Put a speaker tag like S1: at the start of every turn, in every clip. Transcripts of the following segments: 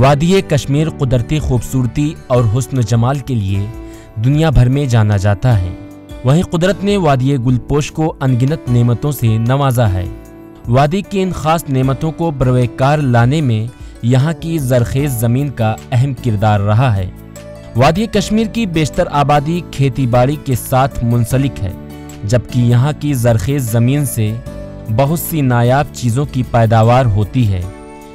S1: وادی کشمیر قدرتی خوبصورتی اور حسن و جمال کے لیے دنیا بھر میں جانا جاتا ہے۔ وہیں قدرت نے وادی گلپوش کو انگنت نعمتوں سے نوازا ہے۔ وادی کی ان خاص نعمتوں کو بروئے کار لانے میں یہاں کی زرخیز زمین کا اہم کردار رہا ہے۔ وادی کشمیر کی بیشتر آبادی کھیتی باڑی کے ساتھ منسلک ہے، جبکہ یہاں کی زرخیز زمین سے بہت سی نایاب چیزوں کی پیداوار ہوتی ہے،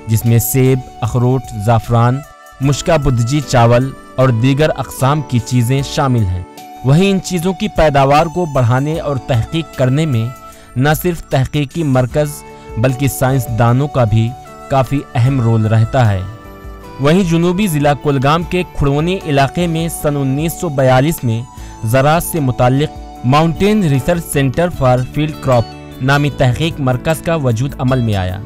S1: جس میں سیب، اخروٹ، زعفران، مشکا بدجی چاول اور دیگر اقسام کی چیزیں شامل ہیں۔ وہیں ان چیزوں کی پیداوار کو بڑھانے اور تحقیق کرنے میں نہ صرف تحقیقی مرکز بلکہ سائنسدانوں کا بھی کافی اہم رول رہتا ہے۔ وہیں جنوبی ضلع کولگام کے کھڑونی علاقے میں سن 1942 میں زراعت سے متعلق mountain research centre for field crop نامی تحقیق مرکز کا وجود عمل میں آیا۔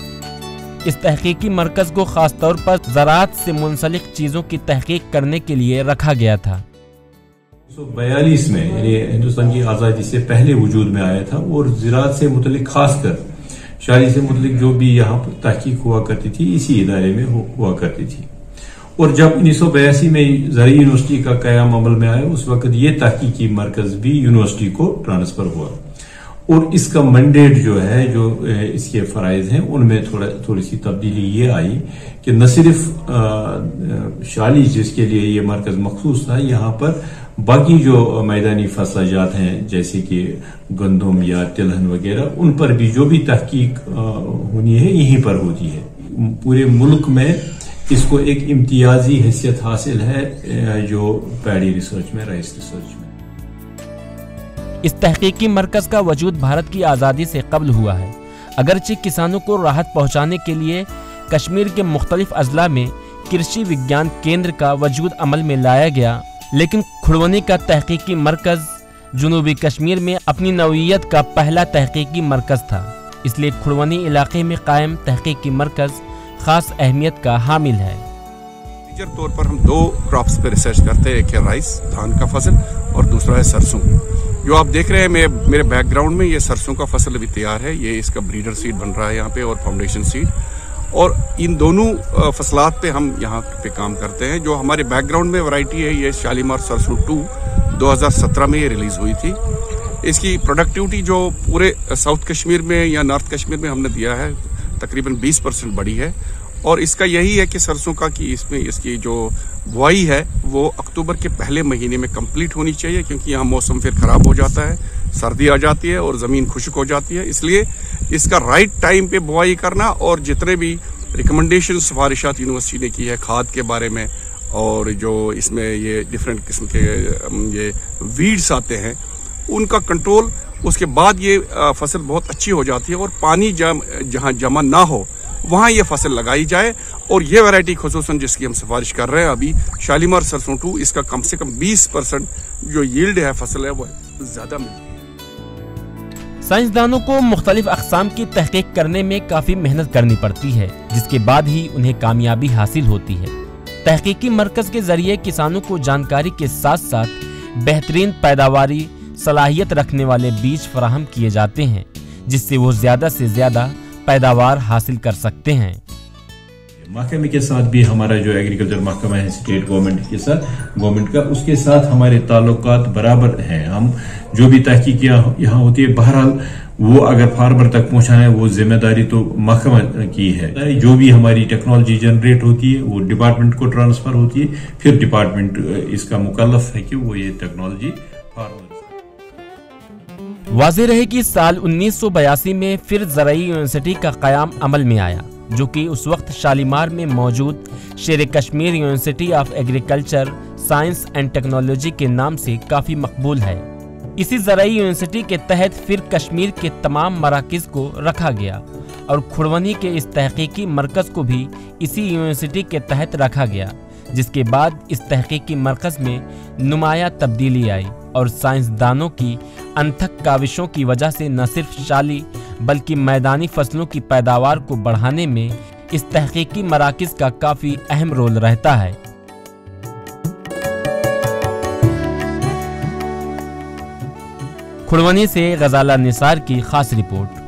S1: اس تحقیقی مرکز کو خاص طور پر زراعت سے منسلک چیزوں کی تحقیق کرنے کے لیے رکھا گیا تھا۔
S2: 1942 میں یعنی ہندوستان کی آزادی سے پہلے وجود میں آیا تھا، اور زراعت سے متعلق خاص کر شاعری سے متعلق جو بھی یہاں پر تحقیق ہوا کرتی تھی اسی ادارے میں ہوا کرتی تھی۔ اور جب 1982 میں زرعی یونیورسٹی کا قیام عمل میں آیا، اس وقت یہ تحقیقی مرکز بھی یونیورسٹی کو ٹرانسفر ہوا، اور اس کا منڈیٹ جو ہے، جو اس کے فرائض ہیں، ان میں تھوڑی سی تبدیلی یہ آئی کہ نہ صرف شالی جس کے لیے یہ مرکز مخصوص تھا، یہاں پر باقی جو میدانی فصل جات ہیں جیسے کہ گندم یا تلہن وغیرہ، ان پر بھی جو بھی تحقیق ہونی ہے یہیں پر ہوتی ہے۔ پورے ملک میں اس کو ایک امتیازی حیثیت حاصل ہے جو پیڈی ریسرچ میں، رائس ریسرچ میں۔
S1: اس تحقیقی مرکز کا وجود بھارت کی آزادی سے قبل ہوا ہے۔ اگرچہ کسانوں کو راحت پہنچانے کے لیے کشمیر کے مختلف اضلاع میں کرشی وگیان کیندر کا وجود عمل میں لایا گیا، لیکن کھڑونی کا تحقیقی مرکز جنوبی کشمیر میں اپنی نوعیت کا پہلا تحقیقی مرکز تھا۔ اس لیے کھڑونی علاقے میں قائم تحقیقی مرکز خاص اہمیت کا حامل ہے۔
S3: میجر طور پر ہم دو کراپس پہ ریسرچ کرتے ہیں، ایک ہے رائس دھان کا فصل اور دوسرا ہے سرسوں۔ جو آپ دیکھ رہے ہیں میرے بیک گراؤنڈ میں، یہ سرسوں کا فصل ابھی تیار ہے، یہ اس کا بریڈر سیڈ بن رہا ہے یہاں پہ اور فاؤنڈیشن سیڈ، اور ان دونوں فصلات پہ ہم یہاں پہ کام کرتے ہیں۔ جو ہمارے بیک گراؤنڈ میں ورائٹی ہے، یہ شالیمار سرسوں 2 2017 میں یہ ریلیز ہوئی تھی۔ اس کی پروڈکٹیوٹی جو پورے ساؤتھ کشمیر میں یا نارتھ کشمیر میں ہم نے دیا ہے تقریباً 20% بڑی ہے، اور اس کا یہی ہے کہ سرسوں کا کہ اس کی جو بوائی ہے وہ اکتوبر کے پہلے مہینے میں کمپلیٹ ہونی چاہیے، کیونکہ یہاں موسم پھر خراب ہو جاتا ہے، سردی آ جاتی ہے اور زمین خشک ہو جاتی ہے۔ اس لیے اس کا رائٹ ٹائم پہ بوائی کرنا، اور جتنے بھی ریکمنڈیشن سفارشات یونیورسٹی نے کی ہے کھاد کے بارے میں، اور جو اس میں یہ ڈفرینٹ قسم کے یہ ویڈز آتے ہیں ان کا کنٹرول، اس کے بعد یہ فصل بہت اچھی ہو جاتی ہے، اور پانی جہاں جمع نہ ہو وہاں یہ فصل لگائی جائے۔ اور یہ ویرائٹی خصوصاً جس کی ہم سفارش کر رہے ہیں ابھی شالیمار سرسوں 2، اس کا کم سے کم 20% جو ییلڈ ہے فصل ہے وہ زیادہ ملتی ہے۔
S1: سائنسدانوں کو مختلف اقسام کی تحقیق کرنے میں کافی محنت کرنی پڑتی ہے، جس کے بعد ہی انہیں کامیابی حاصل ہوتی ہے۔ تحقیقی مرکز کے ذریعے کسانوں کو جانکاری کے ساتھ ساتھ بہترین پیداواری صلاحیت رکھنے والے بیج فراہم کیے جاتے ہیں، جس سے وہ زیادہ سے زیادہ پیداوار حاصل کر سکتے ہیں۔
S2: محکمے کے ساتھ بھی ہمارا جو ایگریکلچر محکمہ ہے اسٹیٹ گورنمنٹ کے ساتھ، گورنمنٹ کا، اس کے ساتھ ہمارے تعلقات برابر ہیں۔ ہم جو بھی تحقیق یہاں ہوتی ہے، بہرحال وہ اگر فارمر تک پہنچانا ہے وہ ذمہ داری تو محکمہ کی ہے۔ جو بھی ہماری ٹیکنالوجی جنریٹ ہوتی ہے وہ ڈپارٹمنٹ کو ٹرانسفر ہوتی ہے، پھر ڈپارٹمنٹ اس کا مکلف ہے کہ وہ یہ ٹیکنالوجی فارمر۔
S1: واضح رہے کہ سال 1982 میں پھر زرعی یونیورسٹی کا قیام عمل میں آیا، جو کہ اس وقت شالیمار میں موجود شیر Kashmir university of agriculture science and technology کے نام سے کافی مقبول ہے۔ اسی زرعی یونیورسٹی کے تحت پھر کشمیر کے تمام مراکز کو رکھا گیا، اور کھڑونی کے اس تحقیقی مرکز کو بھی اسی یونیورسٹی کے تحت رکھا گیا، جس کے بعد اس تحقیقی مرکز میں نمایاں تبدیلی آئی، اور سائنسدانوں کی انتھک کاوشوں کی وجہ سے نہ صرف شالی بلکہ میدانی فصلوں کی پیداوار کو بڑھانے میں اس تحقیقی مراکز کا کافی اہم رول رہتا ہے۔ کھڑونی سے غزالہ نثار کی خاص رپورٹ۔